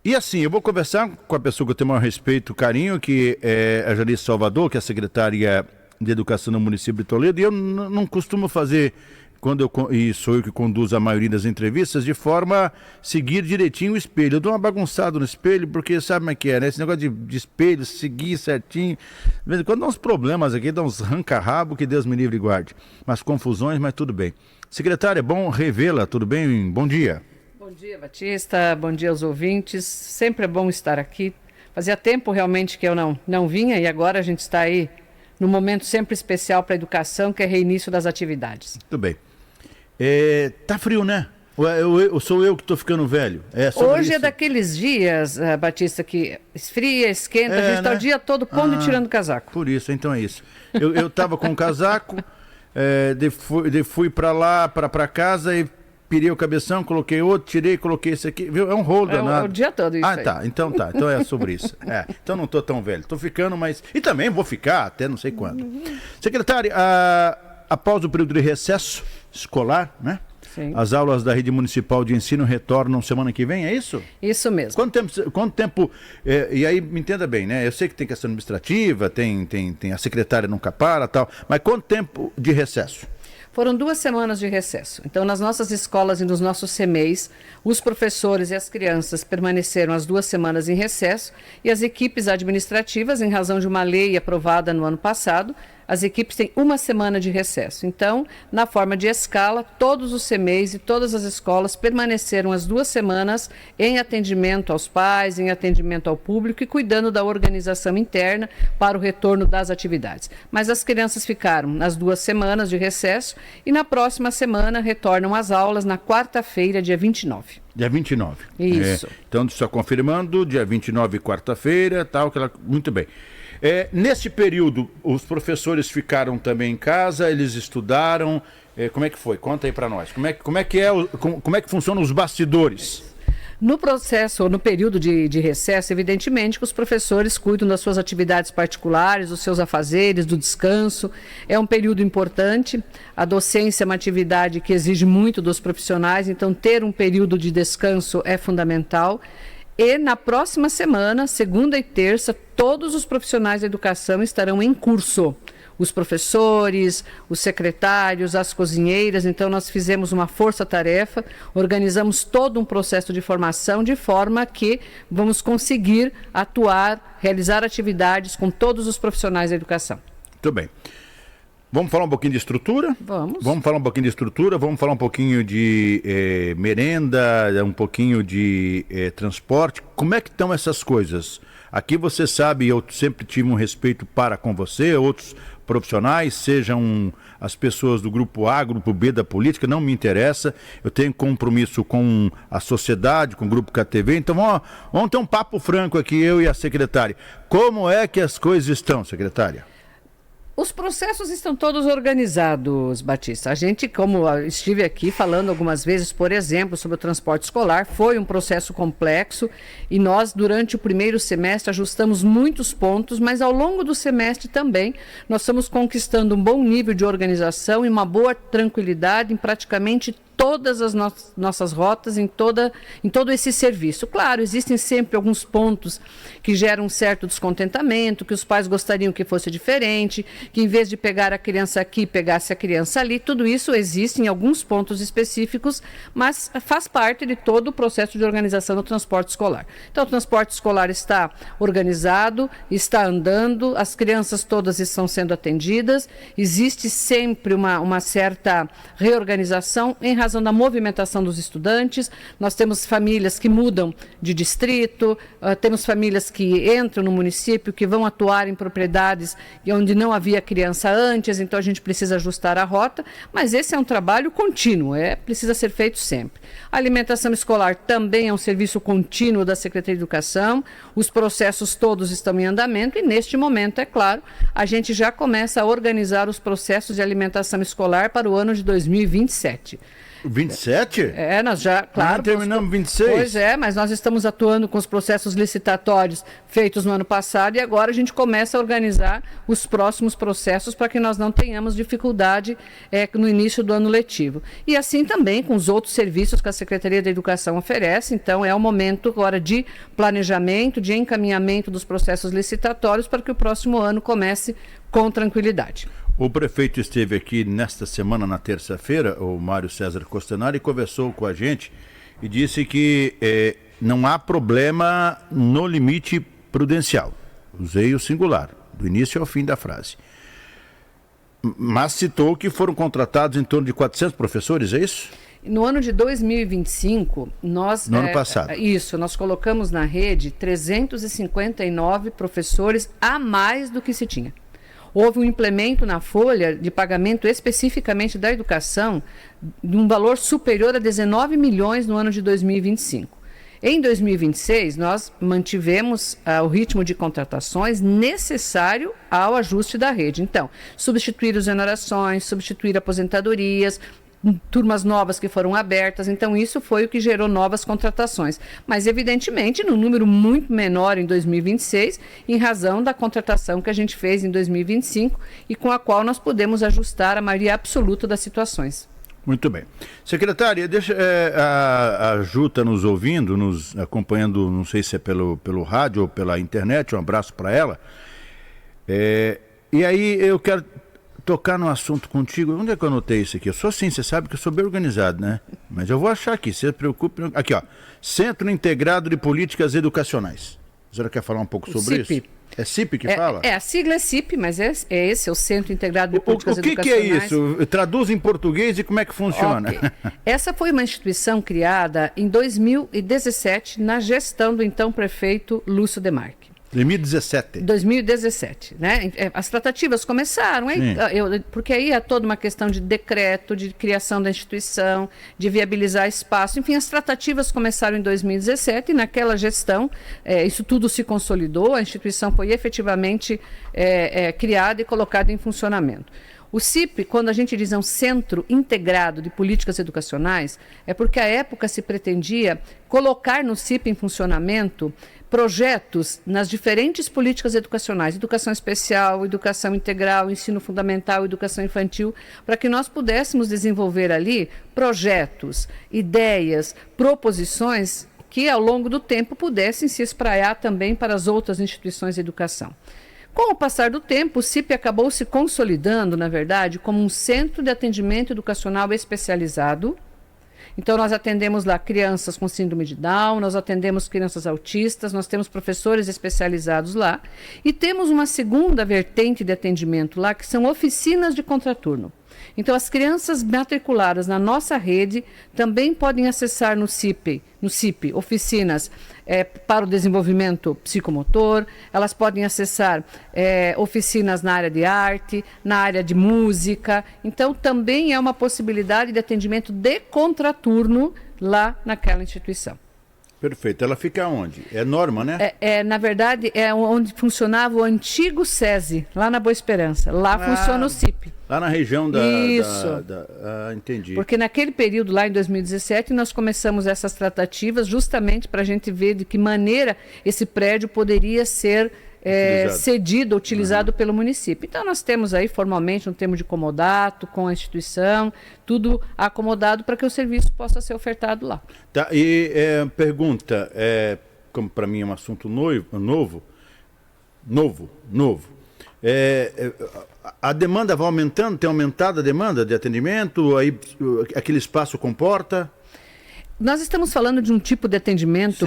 E assim, eu vou conversar com a pessoa que eu tenho o maior respeito, carinho, que é a Janice Salvador, que é a secretária de Educação do município de Toledo, e eu não costumo fazer, e sou eu que conduzo a maioria das entrevistas, de forma a seguir direitinho o espelho. Eu dou uma bagunçada no espelho, porque sabe como é que é, né? Esse negócio de espelho, seguir certinho, de vez em quando dá uns problemas aqui, dá uns ranca-rabo, que Deus me livre e guarde. Umas confusões, mas tudo bem. Secretária, é bom revê-la, tudo bem? Bom dia. Bom dia, Batista, bom dia aos ouvintes, sempre é bom estar aqui. Fazia tempo realmente que eu não vinha e agora a gente está aí num momento sempre especial para a educação, que é reinício das atividades. Tudo bem. Tá frio, né? Ou sou eu que estou ficando velho? Hoje é daqueles dias, Batista, que esfria, esquenta, a gente está o dia todo pondo e tirando casaco. Por isso, então é isso. Eu estava com o casaco, fui para lá, para casa e pirei o cabeção, coloquei outro, tirei, coloquei esse aqui, viu? É um rolo danado. É o dia todo isso aí. Tá, então é sobre isso. Então não tô tão velho, tô ficando, mas... E também vou ficar até não sei quando. Secretária, após o período de recesso escolar, né? Sim. As aulas da rede municipal de ensino retornam semana que vem, é isso? Isso mesmo. Quanto tempo, e aí me entenda bem, né? Eu sei que tem questão administrativa, tem a secretária nunca para, tal, mas quanto tempo de recesso? Foram 2 semanas de recesso. Então, nas nossas escolas e nos nossos CMEs, os professores e as crianças permaneceram as 2 semanas em recesso e as equipes administrativas, em razão de uma lei aprovada no ano passado, as equipes têm 1 semana de recesso. Então, na forma de escala, todos os CMEs e todas as escolas permaneceram as 2 semanas em atendimento aos pais, em atendimento ao público e cuidando da organização interna para o retorno das atividades. Mas as crianças ficaram as 2 semanas de recesso e na próxima semana retornam às aulas na quarta-feira, dia 29. Dia 29. Isso. Então, só confirmando, dia 29, quarta-feira, tal, muito bem. Nesse período, os professores ficaram também em casa, eles estudaram, como é que foi? Conta aí para nós. Como é que funcionam os bastidores? No processo, ou no período de recesso, evidentemente que os professores cuidam das suas atividades particulares, dos seus afazeres, do descanso. É um período importante. A docência é uma atividade que exige muito dos profissionais, então ter um período de descanso é fundamental. E na próxima semana, segunda e terça, todos os profissionais da educação estarão em curso. Os professores, os secretários, as cozinheiras. Então, nós fizemos uma força-tarefa, organizamos todo um processo de formação de forma que vamos conseguir atuar, realizar atividades com todos os profissionais da educação. Muito bem. Vamos falar um pouquinho de estrutura? Vamos falar um pouquinho de estrutura, vamos falar um pouquinho de merenda, um pouquinho de transporte. Como é que estão essas coisas? Aqui você sabe, eu sempre tive um respeito para com você, outros profissionais, sejam as pessoas do grupo A, grupo B da política, não me interessa. Eu tenho compromisso com a sociedade, com o grupo KTV. Então vamos ter um papo franco aqui, eu e a secretária. Como é que as coisas estão, secretária? Os processos estão todos organizados, Batista. A gente, como estive aqui falando algumas vezes, por exemplo, sobre o transporte escolar, foi um processo complexo e nós, durante o primeiro semestre, ajustamos muitos pontos, mas ao longo do semestre também nós estamos conquistando um bom nível de organização e uma boa tranquilidade em praticamente todas as nossas rotas, em todo esse serviço. Claro, existem sempre alguns pontos que geram um certo descontentamento, que os pais gostariam que fosse diferente, que em vez de pegar a criança aqui, pegasse a criança ali. Tudo isso existe em alguns pontos específicos, mas faz parte de todo o processo de organização do transporte escolar. Então, o transporte escolar está organizado, está andando, as crianças todas estão sendo atendidas, existe sempre uma certa reorganização em razão da movimentação dos estudantes. Nós temos famílias que mudam de distrito, temos famílias que entram no município, que vão atuar em propriedades onde não havia criança antes, então a gente precisa ajustar a rota, mas esse é um trabalho contínuo, precisa ser feito sempre. A alimentação escolar também é um serviço contínuo da Secretaria de Educação, os processos todos estão em andamento e neste momento, é claro, a gente já começa a organizar os processos de alimentação escolar para o ano de 2027. 27? Nós já, claro. Não terminamos 26? Pois é, mas nós estamos atuando com os processos licitatórios feitos no ano passado e agora a gente começa a organizar os próximos processos para que nós não tenhamos dificuldade no início do ano letivo. E assim também com os outros serviços que a Secretaria da Educação oferece. Então é o momento agora de planejamento, de encaminhamento dos processos licitatórios para que o próximo ano comece com tranquilidade. O prefeito esteve aqui nesta semana, na terça-feira, o Mário César Costanari, conversou com a gente e disse que não há problema no limite prudencial. Usei o singular, do início ao fim da frase. Mas citou que foram contratados em torno de 400 professores, é isso? No ano de 2025, nós... No ano passado. Isso, nós colocamos na rede 359 professores a mais do que se tinha. Houve um implemento na folha de pagamento especificamente da educação de um valor superior a 19 milhões no ano de 2025. Em 2026, nós mantivemos o ritmo de contratações necessário ao ajuste da rede. Então, substituir as exonerações, substituir aposentadorias, turmas novas que foram abertas, então isso foi o que gerou novas contratações, mas evidentemente num número muito menor em 2026, em razão da contratação que a gente fez em 2025 e com a qual nós podemos ajustar a maioria absoluta das situações. Muito bem. Secretária, deixa a Ju está nos ouvindo, nos acompanhando, não sei se é pelo rádio ou pela internet, um abraço para ela. E aí eu quero tocar no assunto contigo. Onde é que eu anotei isso aqui? Eu sou assim, você sabe que eu sou bem organizado, né? Mas eu vou achar aqui, se preocupe. Aqui, ó. Centro Integrado de Políticas Educacionais. A senhora quer falar um pouco sobre isso? É CIP que fala? A sigla é CIP, mas esse é o Centro Integrado de Políticas Educacionais. O que é isso? Traduz em português e como é que funciona? Okay. Essa foi uma instituição criada em 2017 na gestão do então prefeito Lúcio Demarque. 2017, né? As tratativas começaram, porque aí é toda uma questão de decreto, de criação da instituição, de viabilizar espaço, enfim, as tratativas começaram em 2017 e naquela gestão isso tudo se consolidou, a instituição foi efetivamente criada e colocada em funcionamento. O CIP, quando a gente diz um Centro Integrado de Políticas Educacionais, é porque à época se pretendia colocar no CIP em funcionamento projetos nas diferentes políticas educacionais, educação especial, educação integral, ensino fundamental, educação infantil, para que nós pudéssemos desenvolver ali projetos, ideias, proposições que ao longo do tempo pudessem se espraiar também para as outras instituições de educação. Com o passar do tempo, o CIP acabou se consolidando, na verdade, como um centro de atendimento educacional especializado. Então, nós atendemos lá crianças com síndrome de Down, nós atendemos crianças autistas, nós temos professores especializados lá e temos uma segunda vertente de atendimento lá, que são oficinas de contraturno. Então, as crianças matriculadas na nossa rede também podem acessar no CIP oficinas para o desenvolvimento psicomotor, elas podem acessar oficinas na área de arte, na área de música. Então, também é uma possibilidade de atendimento de contraturno lá naquela instituição. Perfeito. Ela fica onde? É Norma, né? Na verdade, é onde funcionava o antigo SESI, lá na Boa Esperança. Lá funciona o CIP. Lá na região da... Isso. Entendi. Porque naquele período, lá em 2017, nós começamos essas tratativas justamente para a gente ver de que maneira esse prédio poderia ser cedido, utilizado pelo município. Então, nós temos aí formalmente um termo de comodato com a instituição, tudo acomodado para que o serviço possa ser ofertado lá. Tá, e pergunta, como para mim é um assunto novo, a demanda vai aumentando, tem aumentado a demanda de atendimento, aí aquele espaço comporta? Nós estamos falando de um tipo de atendimento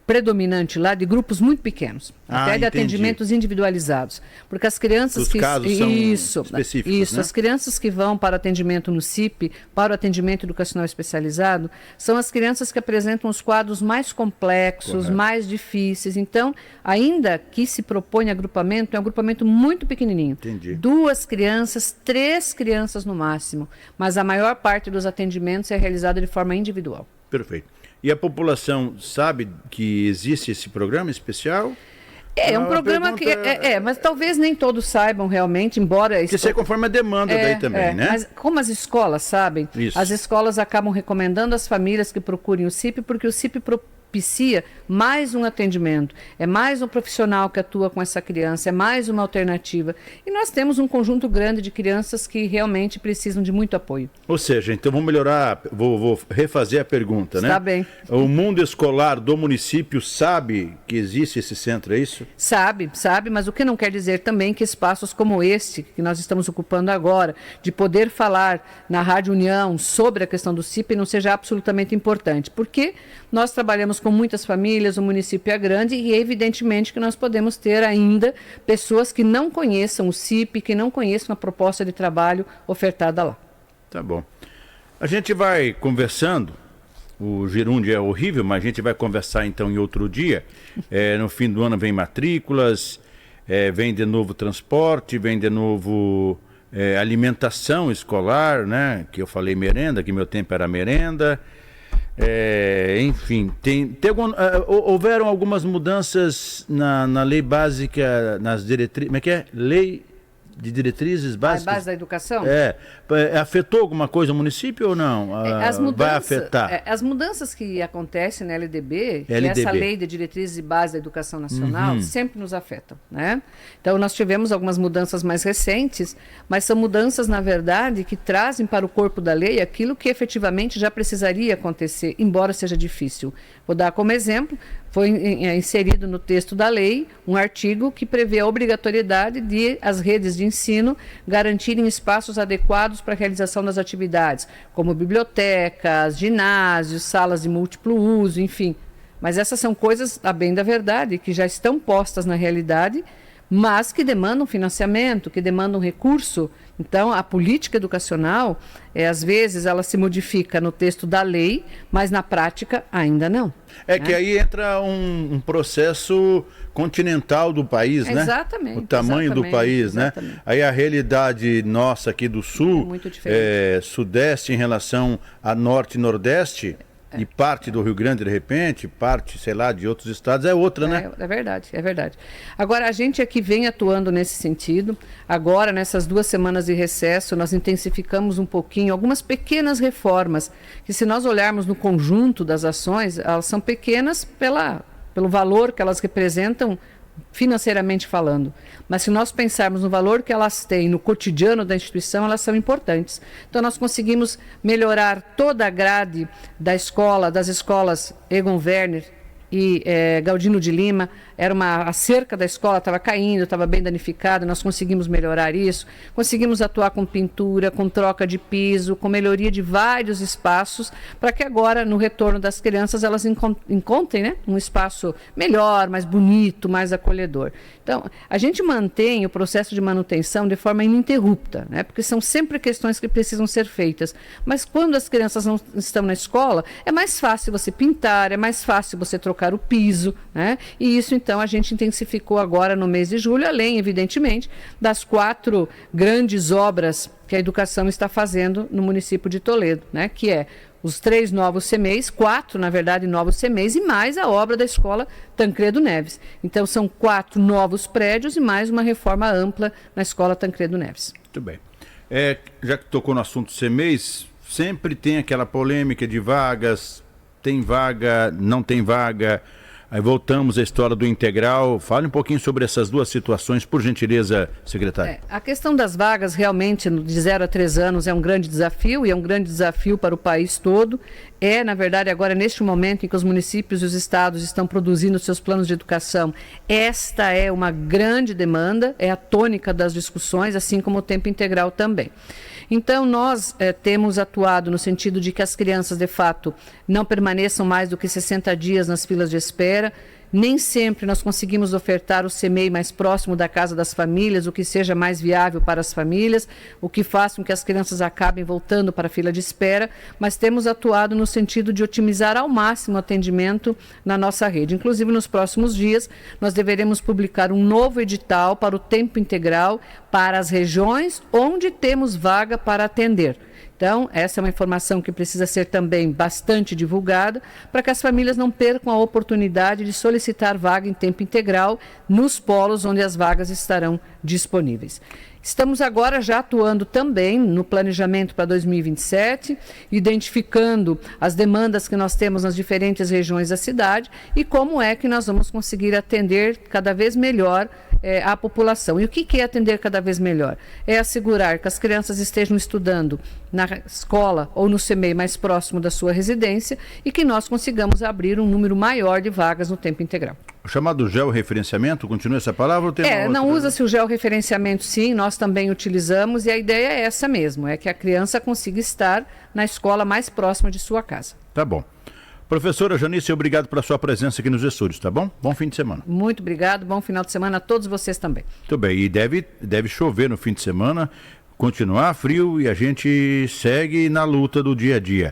predominante lá de grupos muito pequenos, até de atendimentos individualizados, porque as crianças Os casos são específicos, né? As crianças que vão para o atendimento no CIP, para o atendimento educacional especializado, são as crianças que apresentam os quadros mais complexos, mais difíceis. Então, ainda que se propõe agrupamento, é um agrupamento muito pequenininho. Entendi. 2 crianças, 3 crianças no máximo, mas a maior parte dos atendimentos é realizada de forma individual. Perfeito. E a população sabe que existe esse programa especial? É um programa que... mas talvez nem todos saibam realmente, embora... Que isso é conforme a demanda daí também, né? Mas como as escolas sabem, Isso. as escolas acabam recomendando às famílias que procurem o CIP, porque o CIP propicia mais um atendimento, é mais um profissional que atua com essa criança, é mais uma alternativa. E nós temos um conjunto grande de crianças que realmente precisam de muito apoio. Ou seja, então vamos melhorar, vou refazer a pergunta, né? Está bem. O mundo escolar do município sabe que existe esse centro, é isso? Sabe, mas o que não quer dizer também que espaços como este, que nós estamos ocupando agora, de poder falar na Rádio União sobre a questão do CIP não seja absolutamente importante, porque nós trabalhamos com muitas famílias, o município é grande e evidentemente que nós podemos ter ainda pessoas que não conheçam o CIP, que não conheçam a proposta de trabalho ofertada lá. Tá bom. A gente vai conversando, o gerúndio é horrível, mas a gente vai conversar então em outro dia. No fim do ano vem matrículas, vem de novo transporte, vem de novo alimentação escolar, né? Que eu falei merenda, que meu tempo era merenda. Enfim, houveram algumas mudanças na lei básica, nas diretrizes, como é que é? Lei de diretrizes básicas? A base da educação? Afetou alguma coisa o município ou não? Vai afetar? As mudanças que acontecem na LDB, que é essa lei de diretrizes e base da educação nacional, sempre nos afetam, né? Então nós tivemos algumas mudanças mais recentes, mas são mudanças, na verdade, que trazem para o corpo da lei aquilo que efetivamente já precisaria acontecer, embora seja difícil. Vou dar como exemplo, foi inserido no texto da lei um artigo que prevê a obrigatoriedade de as redes de ensino garantirem espaços adequados para a realização das atividades, como bibliotecas, ginásios, salas de múltiplo uso, enfim. Mas essas são coisas, a bem da verdade, que já estão postas na realidade, mas que demandam financiamento, que demandam recurso. Então, a política educacional, às vezes, ela se modifica no texto da lei, mas na prática ainda não. Que aí entra um processo continental do país, né? Exatamente. O tamanho do país, exatamente. Né? Aí a realidade nossa aqui do sul, muito diferente. Sudeste em relação a Norte e Nordeste, e parte do Rio Grande, de repente, parte, sei lá, de outros estados, é outra, né? É verdade, é verdade. Agora, a gente aqui vem atuando nesse sentido. Agora, nessas 2 semanas de recesso, nós intensificamos um pouquinho algumas pequenas reformas, que se nós olharmos no conjunto das ações, elas são pequenas pelo valor que elas representam financeiramente falando. Mas se nós pensarmos no valor que elas têm no cotidiano da instituição, elas são importantes. Então nós conseguimos melhorar toda a grade das escolas Egon Werner e Galdino de Lima. A cerca da escola estava caindo, estava bem danificada, nós conseguimos melhorar isso, conseguimos atuar com pintura, com troca de piso, com melhoria de vários espaços, para que agora, no retorno das crianças, elas encontrem, né, um espaço melhor, mais bonito, mais acolhedor. Então, a gente mantém o processo de manutenção de forma ininterrupta, né, porque são sempre questões que precisam ser feitas, mas quando as crianças não estão na escola, é mais fácil você pintar, é mais fácil você trocar o piso, né, e isso, então, a gente intensificou agora no mês de julho, além, evidentemente, das 4 grandes obras que a educação está fazendo no município de Toledo, né? Que é os 3 novos CMEIs, 4, na verdade, novos CMEIs, e mais a obra da escola Tancredo Neves. Então, são 4 novos prédios e mais uma reforma ampla na escola Tancredo Neves. Muito bem. Já que tocou no assunto CMEIs, sempre tem aquela polêmica de vagas, tem vaga, não tem vaga. Aí voltamos à história do integral. Fale um pouquinho sobre essas 2 situações, por gentileza, secretário. A questão das vagas realmente de 0 a 3 anos é um grande desafio, e é um grande desafio para o país todo. Na verdade, agora neste momento em que os municípios e os estados estão produzindo seus planos de educação, esta é uma grande demanda, é a tônica das discussões, assim como o tempo integral também. Então, nós temos atuado no sentido de que as crianças, de fato, não permaneçam mais do que 60 dias nas filas de espera. Nem sempre nós conseguimos ofertar o CMEI mais próximo da casa das famílias, o que seja mais viável para as famílias, o que faça com que as crianças acabem voltando para a fila de espera, mas temos atuado no sentido de otimizar ao máximo o atendimento na nossa rede. Inclusive, nos próximos dias, nós deveremos publicar um novo edital para o tempo integral para as regiões onde temos vaga para atender. Então, essa é uma informação que precisa ser também bastante divulgada para que as famílias não percam a oportunidade de solicitar vaga em tempo integral nos polos onde as vagas estarão disponíveis. Estamos agora já atuando também no planejamento para 2027, identificando as demandas que nós temos nas diferentes regiões da cidade e como é que nós vamos conseguir atender cada vez melhor a população. E o que é atender cada vez melhor? É assegurar que as crianças estejam estudando na escola ou no CMEI mais próximo da sua residência e que nós consigamos abrir um número maior de vagas no tempo integral. O chamado georreferenciamento, continua essa palavra? Ou tem não usa-se o georreferenciamento, sim, nós também utilizamos e a ideia é essa mesmo, é que a criança consiga estar na escola mais próxima de sua casa. Tá bom. Professora Janice, obrigado pela sua presença aqui nos estúdios, tá bom? Bom fim de semana. Muito obrigado, bom final de semana a todos vocês também. Muito bem, e deve chover no fim de semana, continuar frio e a gente segue na luta do dia a dia.